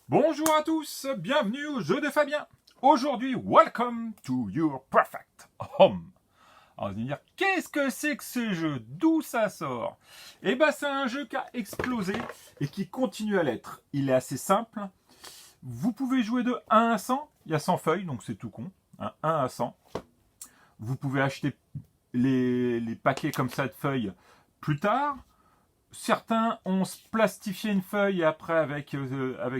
Bonjour à tous, bienvenue au jeu de Fabien. Aujourd'hui, welcome to your perfect home. Alors vous allez me dire, qu'est-ce que c'est que ce jeu? D'où ça sort? Eh ben c'est un jeu qui a explosé et qui continue à l'être. Il est assez simple. Vous pouvez jouer de 1 à 100. Il y a 100 feuilles, donc c'est tout con. 1 à 100. Vous pouvez acheter les paquets comme ça de feuilles plus tard. Certains ont plastifié une feuille et après avec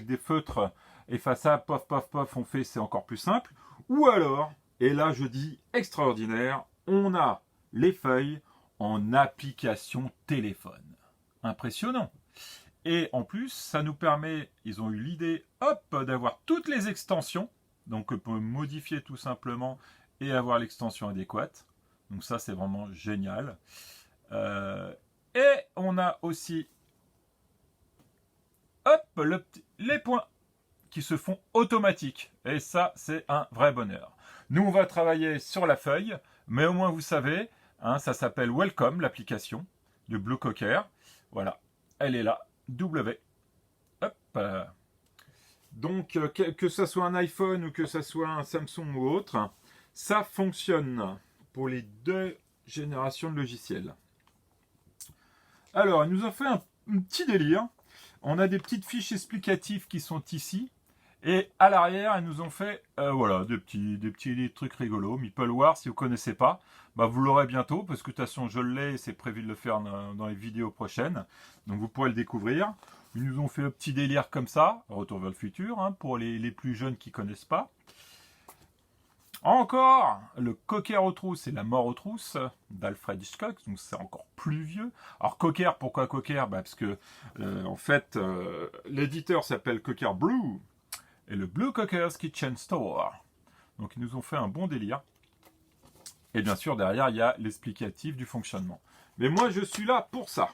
des feutres effaçables, pof, pof, pof, on fait, c'est encore plus simple. Ou alors, et là je dis extraordinaire, on a les feuilles en application téléphone. Impressionnant. Et en plus, ça nous permet, ils ont eu l'idée, hop, d'avoir toutes les extensions. Donc on peut modifier tout simplement et avoir l'extension adéquate. Donc ça, c'est vraiment génial. Et on a aussi hop, les points qui se font automatiques. Et ça, c'est un vrai bonheur. Nous, on va travailler sur la feuille, mais au moins vous savez, ça s'appelle Welcome, l'application de Blue Cocker. Voilà, elle est là, W. Hop. Donc, que ce soit un iPhone ou que ce soit un Samsung ou autre, ça fonctionne pour les deux générations de logiciels. Alors, il nous a fait un petit délire. On a des petites fiches explicatives qui sont ici. Et à l'arrière, ils nous ont fait voilà, des petits trucs rigolos. War, si vous ne connaissez pas, bah, vous l'aurez bientôt, parce que de toute façon, je l'ai et c'est prévu de le faire dans les vidéos prochaines. Donc vous pourrez le découvrir. Ils nous ont fait un petit délire comme ça, Retour vers le futur, pour les plus jeunes qui ne connaissent pas. Encore le Cocker aux trousses et la mort aux trousses d'Alfred Hitchcock, donc c'est encore plus vieux. Alors Cocker, pourquoi Cocker? Parce que en fait l'éditeur s'appelle Cocker Blue et le Blue Cocker's Kitchen Store. Donc ils nous ont fait un bon délire. Et bien sûr derrière il y a l'explicatif du fonctionnement. Mais moi je suis là pour ça.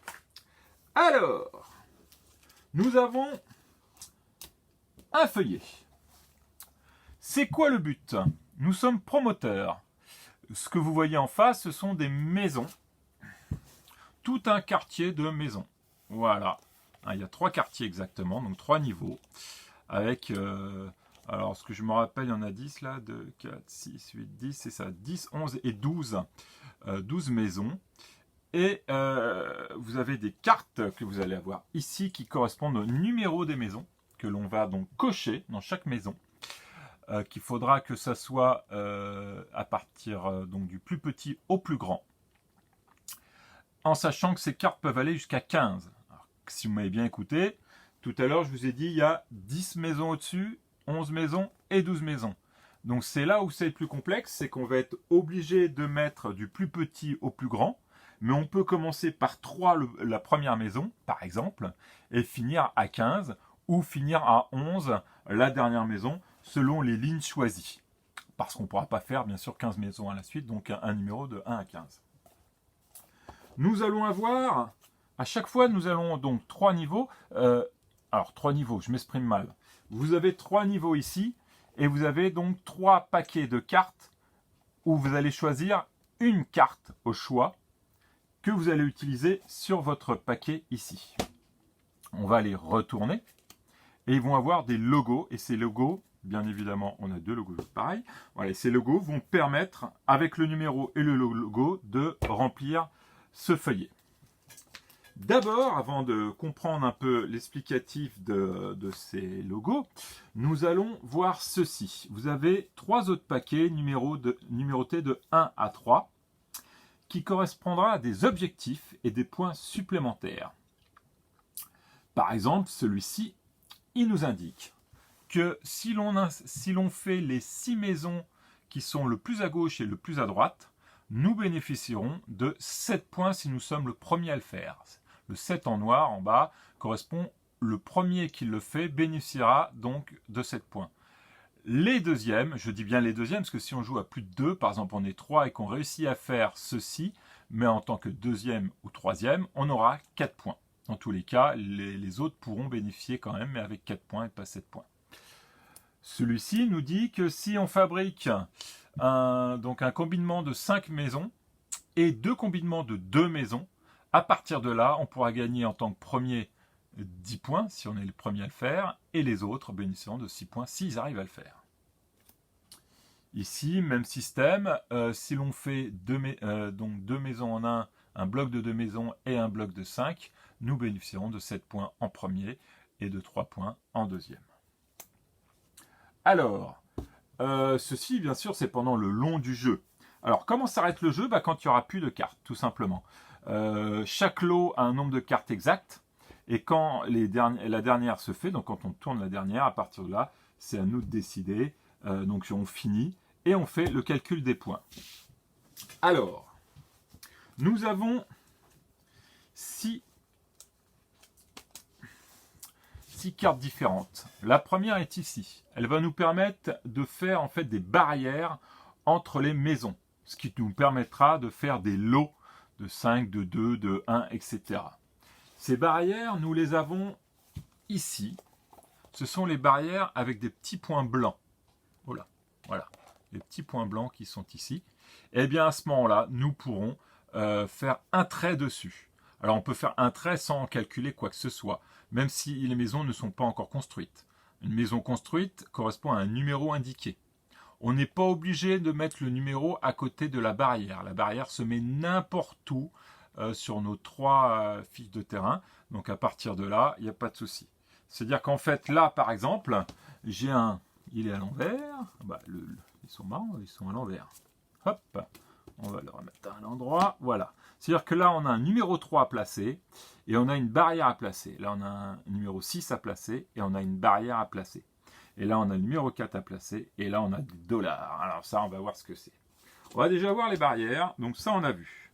Alors, nous avons un feuillet. C'est quoi le but? Nous sommes promoteurs. Ce que vous voyez en face, ce sont des maisons. Tout un quartier de maisons. Voilà. Il y a 3 quartiers exactement, donc 3 niveaux. Avec, alors ce que je me rappelle, il y en a 10 là, 2, 4, 6, 8, 10, c'est ça, 10, 11 et 12. 12 maisons. Et vous avez des cartes que vous allez avoir ici qui correspondent au numéro des maisons, que l'on va donc cocher dans chaque maison. Qu'il faudra que ça soit à partir donc du plus petit au plus grand, en sachant que ces cartes peuvent aller jusqu'à 15. Alors, si vous m'avez bien écouté, tout à l'heure je vous ai dit il y a 10 maisons au-dessus, 11 maisons et 12 maisons. Donc c'est là où c'est le plus complexe, c'est qu'on va être obligé de mettre du plus petit au plus grand, mais on peut commencer par 3 la première maison, par exemple, et finir à 15, ou finir à 11 la dernière maison, selon les lignes choisies. Parce qu'on ne pourra pas faire, bien sûr, 15 maisons à la suite, donc un numéro de 1 à 15. Nous allons avoir, à chaque fois, nous allons donc 3 niveaux. Alors, 3 niveaux, je m'exprime mal. Vous avez 3 niveaux ici, et vous avez donc 3 paquets de cartes, où vous allez choisir une carte au choix, que vous allez utiliser sur votre paquet ici. On va les retourner, et ils vont avoir des logos, et ces logos, bien évidemment, on a 2 logos pareils. Voilà, ces logos vont permettre, avec le numéro et le logo, de remplir ce feuillet. D'abord, avant de comprendre un peu l'explicatif de ces logos, nous allons voir ceci. Vous avez 3 autres paquets numérotés de 1 à 3 qui correspondra à des objectifs et des points supplémentaires. Par exemple, celui-ci, il nous indique que si l'on fait les 6 maisons qui sont le plus à gauche et le plus à droite, nous bénéficierons de 7 points si nous sommes le premier à le faire. Le 7 en noir en bas correspond, le premier qui le fait bénéficiera donc de 7 points. Les deuxièmes, je dis bien les deuxièmes, parce que si on joue à plus de 2, par exemple on est 3 et qu'on réussit à faire ceci, mais en tant que deuxième ou troisième, on aura 4 points. Dans tous les cas, les autres pourront bénéficier quand même, mais avec 4 points et pas 7 points. Celui-ci nous dit que si on fabrique un combinement de 5 maisons et 2 combinements de 2 maisons, à partir de là, on pourra gagner en tant que premier 10 points si on est le premier à le faire, et les autres bénéficieront de 6 points s'ils arrivent à le faire. Ici, même système, si l'on fait donc 2 maisons en un bloc de 2 maisons et un bloc de 5, nous bénéficierons de 7 points en premier et de 3 points en deuxième. Alors, ceci, bien sûr, c'est pendant le long du jeu. Alors, comment s'arrête le jeu? Quand il n'y aura plus de cartes, tout simplement. Chaque lot a un nombre de cartes exact. Et quand la dernière se fait, donc quand on tourne la dernière, à partir de là, c'est à nous de décider. Donc on finit et on fait le calcul des points. Alors, nous avons 6 cartes différentes. La première est ici. Elle va nous permettre de faire en fait des barrières entre les maisons. Ce qui nous permettra de faire des lots de 5, de 2, de 1, etc. Ces barrières, nous les avons ici. Ce sont les barrières avec des petits points blancs. Voilà, les petits points blancs qui sont ici. Et bien à ce moment-là, nous pourrons faire un trait dessus. Alors on peut faire un trait sans calculer quoi que ce soit, même si les maisons ne sont pas encore construites. Une maison construite correspond à un numéro indiqué. On n'est pas obligé de mettre le numéro à côté de la barrière. La barrière se met n'importe où sur nos 3 fiches de terrain. Donc à partir de là, il n'y a pas de souci. C'est-à-dire qu'en fait, là, par exemple, j'ai un... Il est à l'envers. Ils sont marrants, ils sont à l'envers. Hop, on va le remettre à l'endroit. Voilà. C'est-à-dire que là, on a un numéro 3 à placer et on a une barrière à placer. Là, on a un numéro 6 à placer et on a une barrière à placer. Et là, on a le numéro 4 à placer et là, on a des dollars. Alors ça, on va voir ce que c'est. On va déjà voir les barrières. Donc ça, on a vu.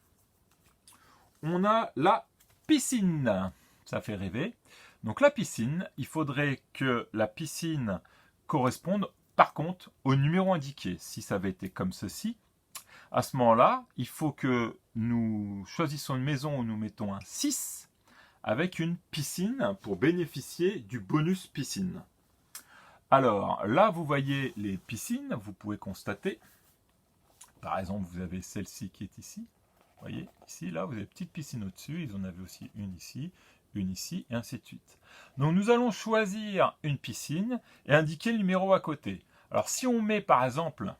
On a la piscine. Ça fait rêver. Donc la piscine, il faudrait que la piscine corresponde par contre au numéro indiqué. Si ça avait été comme ceci, à ce moment-là, il faut que nous choisissions une maison où nous mettons un 6 avec une piscine pour bénéficier du bonus piscine. Alors là, vous voyez les piscines, vous pouvez constater. Par exemple, vous avez celle-ci qui est ici. Vous voyez, ici, là, vous avez une petite piscine au-dessus. Ils en avaient aussi une ici, et ainsi de suite. Donc nous allons choisir une piscine et indiquer le numéro à côté. Alors si on met par exemple,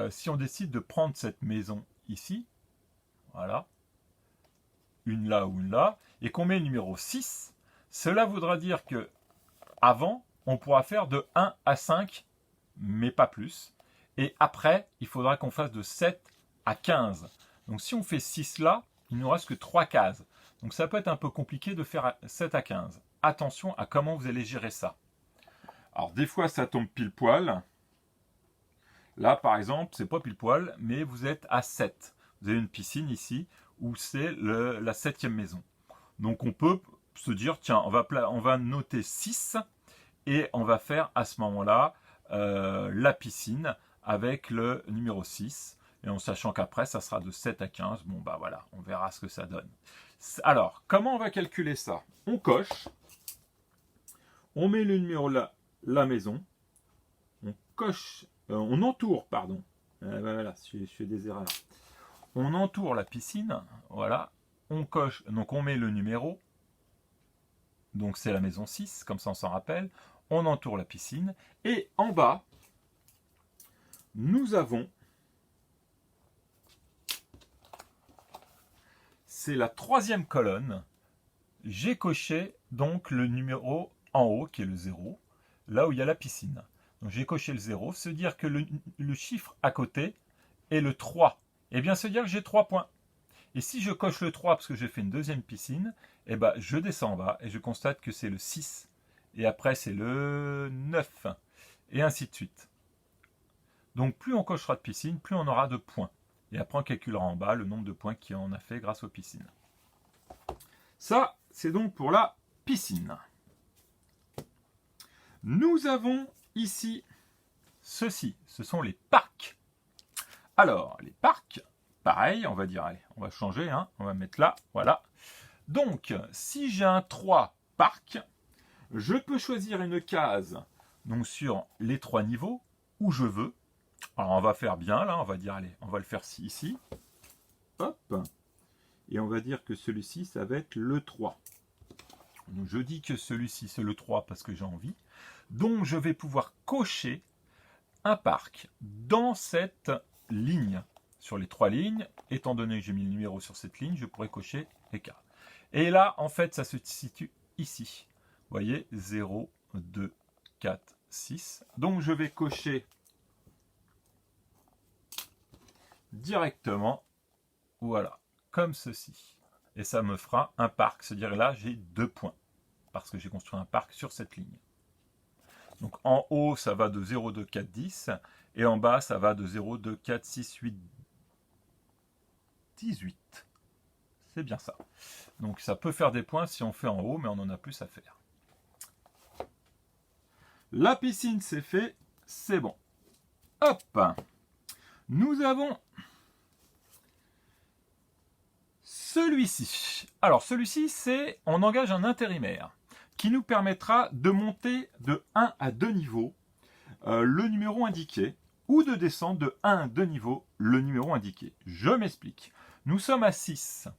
si on décide de prendre cette maison ici, voilà, une là ou une là, et qu'on met le numéro 6, cela voudra dire que avant, on pourra faire de 1 à 5, mais pas plus. Et après, il faudra qu'on fasse de 7 à 15. Donc si on fait 6 là, il ne nous reste que 3 cases. Donc ça peut être un peu compliqué de faire 7 à 15. Attention à comment vous allez gérer ça. Alors des fois ça tombe pile poil. Là par exemple, c'est pas pile poil, mais vous êtes à 7. Vous avez une piscine ici où c'est la 7e maison. Donc on peut se dire, tiens, on va noter 6 et on va faire à ce moment-là la piscine avec le numéro 6. Et en sachant qu'après, ça sera de 7 à 15. Bon, bah voilà, on verra ce que ça donne. Alors, comment on va calculer ça? On coche. On met le numéro là, la maison. On coche, on entoure, pardon. Voilà, je fais des erreurs. On entoure la piscine. Voilà. On coche, donc on met le numéro. Donc c'est la maison 6, comme ça on s'en rappelle. On entoure la piscine. Et en bas, nous avons... C'est la 3e colonne. J'ai coché donc le numéro en haut, qui est le 0, là où il y a la piscine. Donc j'ai coché le 0, se dire que le chiffre à côté est le 3. Eh bien, se dire que j'ai 3 points. Et si je coche le 3 parce que j'ai fait une 2e piscine, eh ben, je descends en bas et je constate que c'est le 6. Et après, c'est le 9. Et ainsi de suite. Donc plus on cochera de piscine, plus on aura de points. Et après, on calculera en bas le nombre de points qu'on a fait grâce aux piscines. Ça, c'est donc pour la piscine. Nous avons ici ceci. Ce sont les parcs. Alors, les parcs, pareil, on va dire, allez, on va changer, hein, on va mettre là, voilà. Donc, si j'ai un 3 parcs, je peux choisir une case donc sur les 3 niveaux où je veux. Alors on va faire bien là, on va dire allez, on va le faire ici. Hop. Et on va dire que celui-ci, ça va être le 3. Donc je dis que celui-ci, c'est le 3 parce que j'ai envie. Donc je vais pouvoir cocher un parc dans cette ligne. Sur les 3 lignes, étant donné que j'ai mis le numéro sur cette ligne, je pourrais cocher les cases. Et là, en fait, ça se situe ici. Vous voyez, 0, 2, 4, 6. Donc je vais cocher directement, voilà, comme ceci. Et ça me fera un parc. C'est-à-dire là, j'ai 2 points. Parce que j'ai construit un parc sur cette ligne. Donc en haut, ça va de 0, 2, 4, 10. Et en bas, ça va de 0, 2, 4, 6, 8, 18. C'est bien ça. Donc ça peut faire des points si on fait en haut, mais on en a plus à faire. La piscine, c'est fait. C'est bon. Hop. Nous avons celui-ci. Alors celui-ci, c'est on engage un intérimaire qui nous permettra de monter de 1 à 2 niveaux le numéro indiqué ou de descendre de 1 à 2 niveaux le numéro indiqué. Je m'explique. Nous sommes à 6.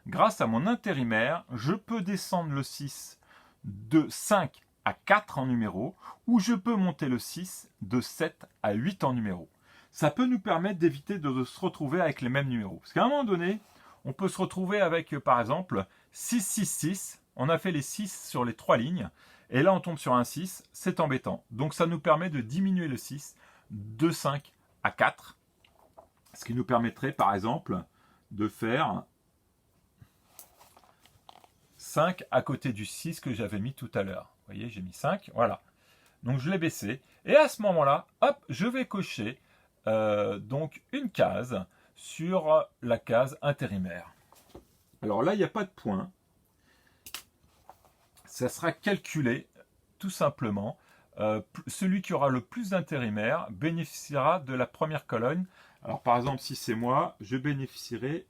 Grâce à mon intérimaire, je peux descendre le 6 de 5 à 4 en numéro ou je peux monter le 6 de 7 à 8 en numéro. Ça peut nous permettre d'éviter de se retrouver avec les mêmes numéros. Parce qu'à un moment donné, on peut se retrouver avec, par exemple, 6, 6, 6. On a fait les 6 sur les 3 lignes. Et là, on tombe sur un 6. C'est embêtant. Donc, ça nous permet de diminuer le 6 de 5 à 4. Ce qui nous permettrait, par exemple, de faire 5 à côté du 6 que j'avais mis tout à l'heure. Vous voyez, j'ai mis 5. Voilà. Donc, je l'ai baissé. Et à ce moment-là, hop, je vais cocher donc une case sur la case intérimaire. Alors là, il n'y a pas de point. Ça sera calculé tout simplement. Celui qui aura le plus d'intérimaires bénéficiera de la première colonne. Alors par exemple, si c'est moi, je bénéficierai.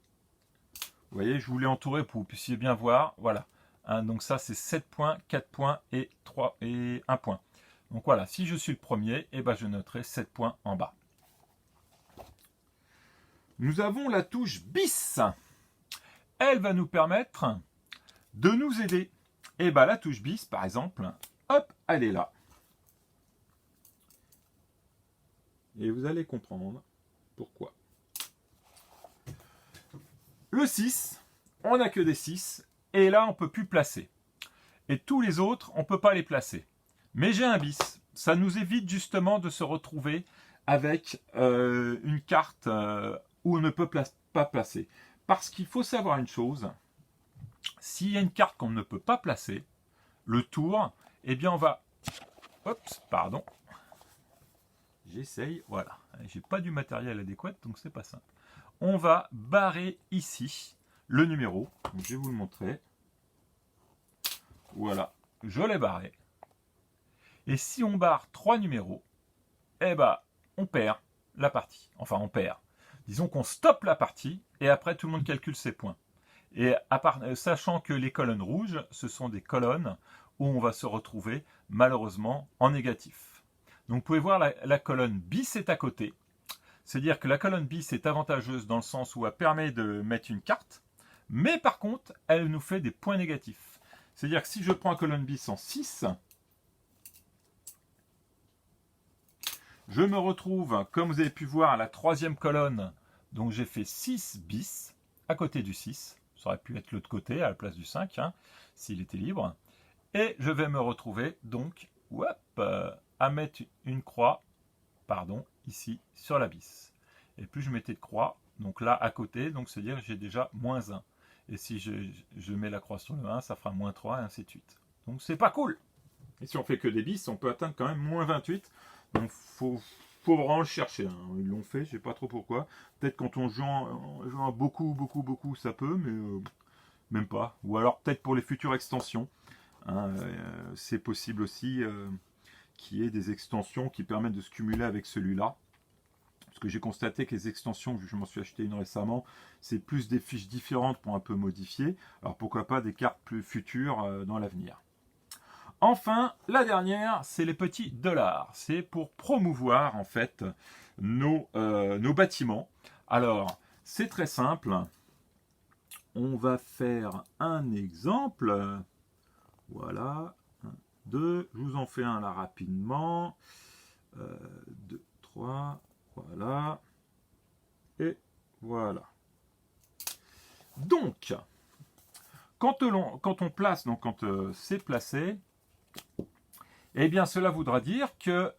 Vous voyez, je voulais entourer pour que vous puissiez bien voir. Voilà. Hein, donc ça, c'est 7 points, 4 points et 3 et 1 point. Donc voilà, si je suis le premier, eh ben, je noterai 7 points en bas. Nous avons la touche bis. Elle va nous permettre de nous aider. Et bien la touche bis, par exemple, hop, elle est là. Et vous allez comprendre pourquoi. Le 6, on n'a que des 6, et là on ne peut plus placer. Et tous les autres, on ne peut pas les placer. Mais j'ai un bis. Ça nous évite justement de se retrouver avec une carte où on ne peut pas placer. Parce qu'il faut savoir une chose, s'il y a une carte qu'on ne peut pas placer, le tour, eh bien on va... Oups, pardon. J'essaye, voilà. J'ai pas du matériel adéquat, donc c'est pas simple. On va barrer ici le numéro. Donc, je vais vous le montrer. Voilà, je l'ai barré. Et si on barre 3 numéros, eh ben, on perd la partie. Enfin, on perd. Disons qu'on stoppe la partie et après tout le monde calcule ses points. Et sachant que les colonnes rouges, ce sont des colonnes où on va se retrouver malheureusement en négatif. Donc vous pouvez voir la colonne bis est à côté. C'est-à-dire que la colonne bis est avantageuse dans le sens où elle permet de mettre une carte, mais par contre, elle nous fait des points négatifs. C'est-à-dire que si je prends la colonne bis en 6, je me retrouve, comme vous avez pu voir, à la troisième colonne. Donc j'ai fait 6 bis à côté du 6. Ça aurait pu être l'autre côté à la place du 5, hein, s'il était libre. Et je vais me retrouver donc à mettre une croix, ici sur la bis. Et plus je mettais de croix, donc là à côté, donc c'est-à-dire que j'ai déjà moins 1. Et si je mets la croix sur le 1, ça fera moins 3 et ainsi de suite. Donc c'est pas cool. Et si on fait que des bis, on peut atteindre quand même moins 28. Donc faut vraiment le chercher. Hein. Ils l'ont fait, je sais pas trop pourquoi. Peut-être quand on joue en beaucoup, ça peut, mais même pas. Ou alors peut-être pour les futures extensions. Hein, c'est possible aussi qu'il y ait des extensions qui permettent de se cumuler avec celui-là. Parce que j'ai constaté que les extensions, je m'en suis acheté une récemment, c'est plus des fiches différentes pour un peu modifier. Alors pourquoi pas des cartes plus futures dans l'avenir. Enfin, la dernière, c'est les petits dollars. C'est pour promouvoir en fait nos bâtiments. Alors, c'est très simple. on va faire un exemple. Voilà. 1, 2. Je vous en fais un là rapidement. 2, 3. Voilà. Et voilà. Donc, quand on place, donc quand c'est placé, eh bien cela voudra dire que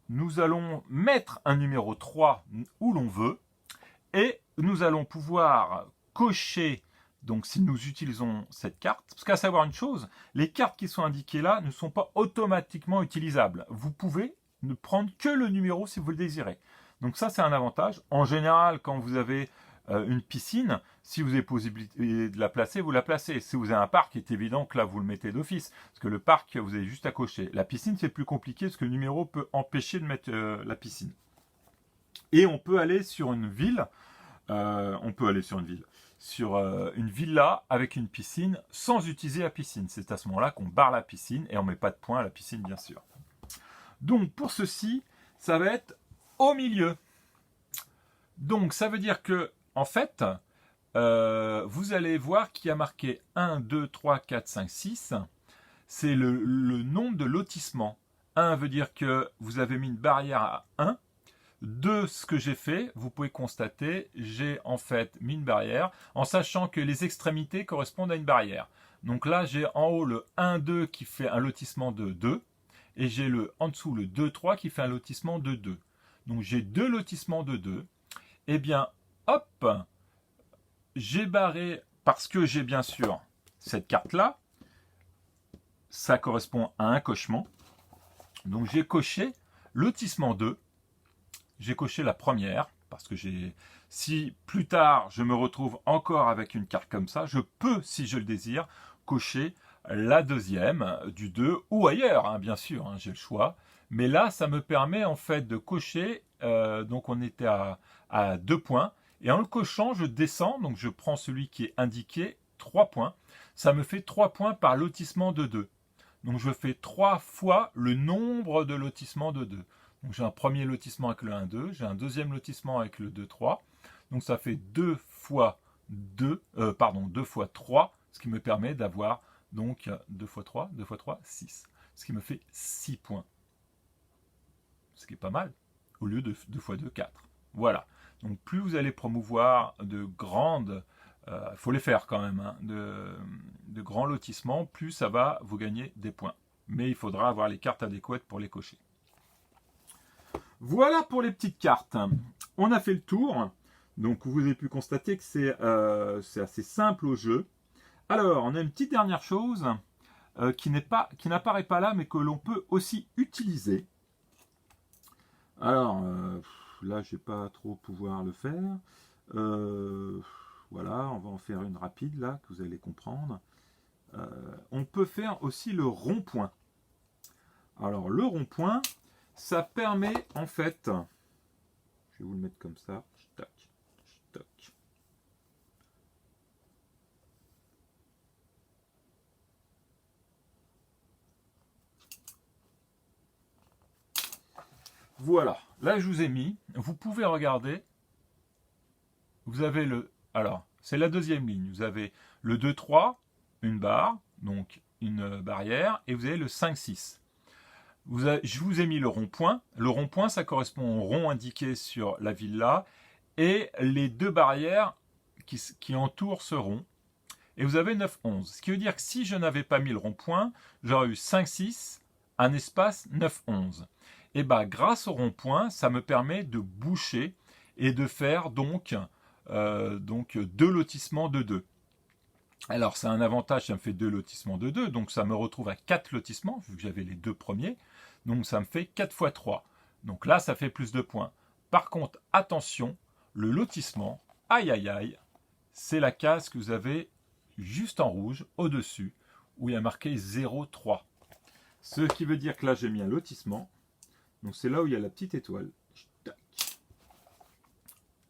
nous allons mettre un numéro 3 où l'on veut et nous allons pouvoir cocher, donc si nous utilisons cette carte, parce qu'à savoir une chose, les cartes qui sont indiquées là ne sont pas automatiquement utilisables. Vous pouvez ne prendre que le numéro si vous le désirez. Donc ça c'est un avantage. En général, quand vous avez une piscine, si vous avez possibilité de la placer, vous la placez. Si vous avez un parc, il est évident que là, vous le mettez d'office. Parce que le parc, vous avez juste à cocher. La piscine, c'est plus compliqué parce que le numéro peut empêcher de mettre la piscine. Et on peut aller sur une ville. Sur une villa avec une piscine sans utiliser la piscine. C'est à ce moment-là qu'on barre la piscine et on ne met pas de points à la piscine, bien sûr. Donc, pour ceci, ça va être au milieu. Donc, ça veut dire que en fait, vous allez voir qu'il y a marqué 1, 2, 3, 4, 5, 6. C'est le nombre de lotissements. 1 veut dire que vous avez mis une barrière à 1. 2, ce que j'ai fait, vous pouvez constater, j'ai en fait mis une barrière en sachant que les extrémités correspondent à une barrière. Donc là, j'ai en haut le 1, 2 qui fait un lotissement de 2 et j'ai en dessous le 2, 3 qui fait un lotissement de 2. Donc j'ai 2 lotissements de 2. Eh bien, hop, j'ai barré, parce que j'ai bien sûr cette carte-là, ça correspond à un cochement. Donc j'ai coché lotissement 2, j'ai coché la première, parce que si plus tard je me retrouve encore avec une carte comme ça, je peux, si je le désire, cocher la deuxième du 2 ou ailleurs, hein, bien sûr, hein, j'ai le choix. Mais là, ça me permet en fait de cocher, donc on était à 2 points, et en le cochant, je descends, donc je prends celui qui est indiqué, 3 points. Ça me fait 3 points par lotissement de 2. Donc je fais 3 fois le nombre de lotissements de 2. Donc j'ai un premier lotissement avec le 1, 2, j'ai un deuxième lotissement avec le 2, 3. Donc ça fait 2 fois 2 fois 3, ce qui me permet d'avoir donc 2 fois 3, 2 fois 3, 6. Ce qui me fait 6 points. Ce qui est pas mal, au lieu de 2 fois 2, 4. Voilà. Donc plus vous allez promouvoir de grandes, il faut les faire quand même, hein, de grands lotissements, plus ça va vous gagner des points. Mais il faudra avoir les cartes adéquates pour les cocher. Voilà pour les petites cartes. On a fait le tour. Donc vous avez pu constater que c'est assez simple au jeu. Alors, on a une petite dernière chose qui n'apparaît pas là, mais que l'on peut aussi utiliser. Alors, là, je ne vais pas trop pouvoir le faire. Voilà, on va en faire une rapide, là, que vous allez comprendre. On peut faire aussi le rond-point. Alors, le rond-point, ça permet, en fait... Je vais vous le mettre comme ça. Tac, tac. Voilà, là je vous ai mis, vous pouvez regarder, vous avez alors c'est la deuxième ligne, vous avez le 2, 3, une barre, donc une barrière, et vous avez le 5, 6. Je vous ai mis le rond-point ça correspond au rond indiqué sur la villa, et les deux barrières qui entourent ce rond, et vous avez 9, 11. Ce qui veut dire que si je n'avais pas mis le rond-point, j'aurais eu 5, 6, un espace 9, 11. Et bien, grâce au rond-point, ça me permet de boucher et de faire donc 2 lotissements de 2. Alors, c'est un avantage, ça me fait 2 lotissements de 2, donc ça me retrouve à 4 lotissements, vu que j'avais les 2 premiers. Donc, ça me fait 4 fois 3. Donc là, ça fait plus de points. Par contre, attention, le lotissement, aïe aïe aïe, c'est la case que vous avez juste en rouge, au-dessus, où il y a marqué 0,3. Ce qui veut dire que là, j'ai mis un lotissement. Donc c'est là où il y a la petite étoile. Tac.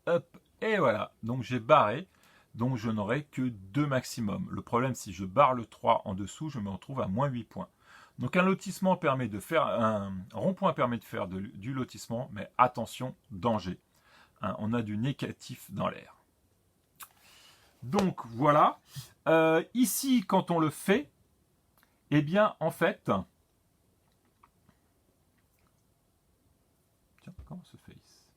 Hop, et voilà. Donc j'ai barré. Donc je n'aurai que 2 maximum. Le problème, si je barre le 3 en dessous, je me retrouve à moins 8 points. Donc un lotissement permet de faire, un rond-point permet de faire du lotissement, mais attention, danger. Hein, on a du négatif dans l'air. Donc voilà. Ici, quand on le fait, eh bien, en fait... Tiens, comment se fait ici?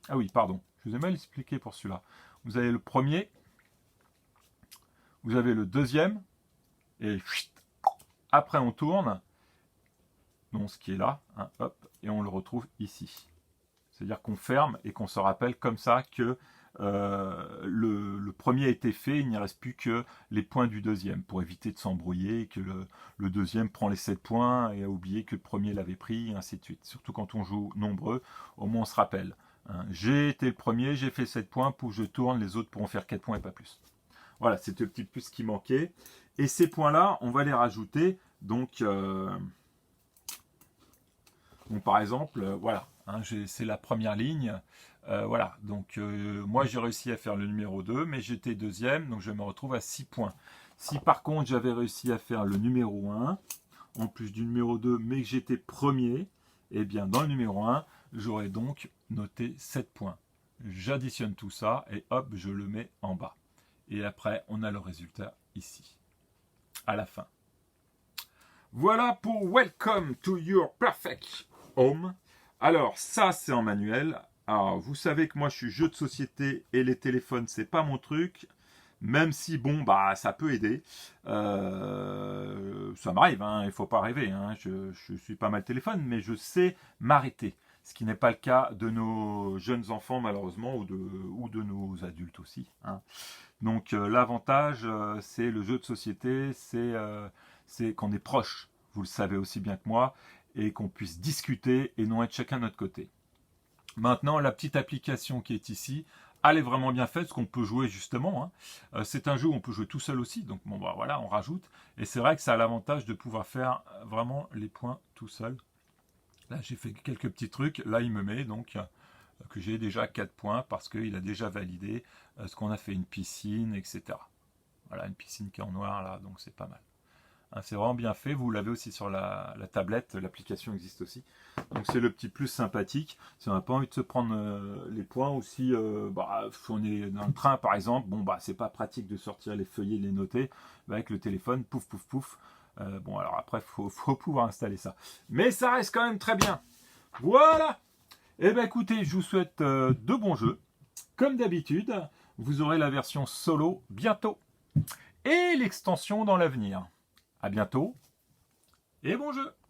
Ah oui, pardon. Je vous ai mal expliqué pour celui-là. Vous avez le premier, vous avez le deuxième, et après on tourne, donc ce qui est là, hein, hop, et on le retrouve ici. C'est-à-dire qu'on ferme et qu'on se rappelle comme ça que le premier a été fait, il n'y reste plus que les points du deuxième, pour éviter de s'embrouiller, et que le deuxième prend les 7 points et a oublié que le premier l'avait pris, et ainsi de suite. Surtout quand on joue nombreux, au moins on se rappelle. Hein, j'ai été le premier, j'ai fait 7 points, pour que je tourne, les autres pourront faire 4 points et pas plus. Voilà, c'était le petit plus qui manquait. Et ces points-là, on va les rajouter. Donc par exemple, voilà, hein, c'est la première ligne. Voilà, donc moi j'ai réussi à faire le numéro 2, mais j'étais deuxième, donc je me retrouve à 6 points. Si par contre j'avais réussi à faire le numéro 1, en plus du numéro 2, mais que j'étais premier, eh bien dans le numéro 1, j'aurais donc noté 7 points. J'additionne tout ça et hop, je le mets en bas. Et après, on a le résultat ici, à la fin. Voilà pour Welcome to your perfect home. Alors, ça, c'est en manuel. Alors, vous savez que moi, je suis jeu de société et les téléphones, c'est pas mon truc. Même si, bon, bah, ça peut aider. Ça m'arrive, hein, il faut pas rêver. Hein. Je suis pas mal téléphone, mais je sais m'arrêter. Ce qui n'est pas le cas de nos jeunes enfants, malheureusement, ou de nos adultes aussi. Hein. Donc l'avantage, c'est le jeu de société, c'est qu'on est proche, vous le savez aussi bien que moi, et qu'on puisse discuter et non être chacun de notre côté. Maintenant, la petite application qui est ici, elle est vraiment bien faite, ce qu'on peut jouer justement. Hein. C'est un jeu où on peut jouer tout seul aussi, donc bon bah voilà, on rajoute. Et c'est vrai que ça a l'avantage de pouvoir faire vraiment les points tout seul. Là, j'ai fait quelques petits trucs. Là, il me met donc que j'ai déjà 4 points parce qu'il a déjà validé ce qu'on a fait, une piscine, etc. Voilà, une piscine qui est en noir là, donc c'est pas mal. Hein, c'est vraiment bien fait. Vous l'avez aussi sur la tablette, l'application existe aussi. Donc c'est le petit plus sympathique. Si on n'a pas envie de se prendre les points, ou si on est dans le train par exemple, bon bah c'est pas pratique de sortir les feuillets, les noter. Bah, avec le téléphone, pouf pouf pouf. Bon alors après, faut pouvoir installer ça. Mais ça reste quand même très bien. Voilà. Eh bien écoutez, je vous souhaite de bons jeux. Comme d'habitude, vous aurez la version solo bientôt. Et l'extension dans l'avenir. À bientôt et bon jeu.